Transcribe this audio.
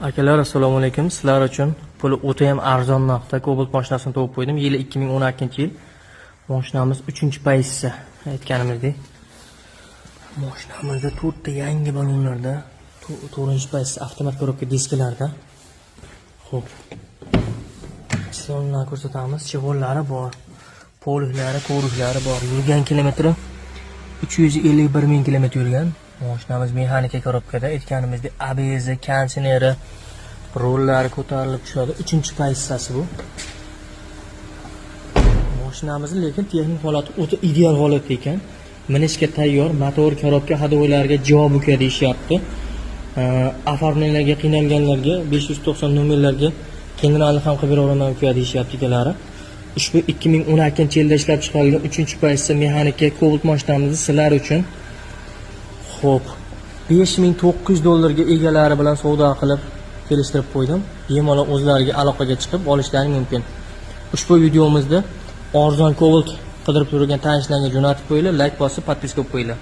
Akalar, assalomu alaykum. Sizlar uchun puli o'ta ham arzon narxda Cobalt mashinasini topib qo'ydim. Yili 2012-yil. Mashinamiz 3-pozitsiyasi aytganimizdek. Mashinamizda 4 ta yangi balonlarda, 4-pozitsiya avtomat korobka diskalarda. Xo'p. Salonlarni ko'rsatamiz. Chevollari bor, poliklari, ko'riklari bor. Yurgan kilometri 351 ming kilometr yurgan. Mashinamiz mexanika korobkada, aytganimizdek ABS, konditsioneri, rollari ko'tarilib tushadi. 3-pozitsiyasi bu. Mashinamiz lekin texnik holati o'ta ideal holatda ekan. Minishga tayyor, motor, korobka, hadovoylarga javob uka deyishyapti. Oformlanglarga qiynalganlarga 590 nomerlarga generalni ham qilib beraman uka deyishyapti egalari. Ushbu 2012-yilda ishlab chiqarilgan 3-pozitsiya mexanika Cobalt mashinamizni sizlar uchun xo'p, $5900 ga egalari bilan savdo qilib kelishtirib qo'ydim. Bemalol o'zlariga aloqaga chiqib olishlari mumkin. Ushbu videomizda arzon Cobalt qidirib turgan tanishlarga jo'natib qo'yinglar, like bosib, podpiska qo'yinglar.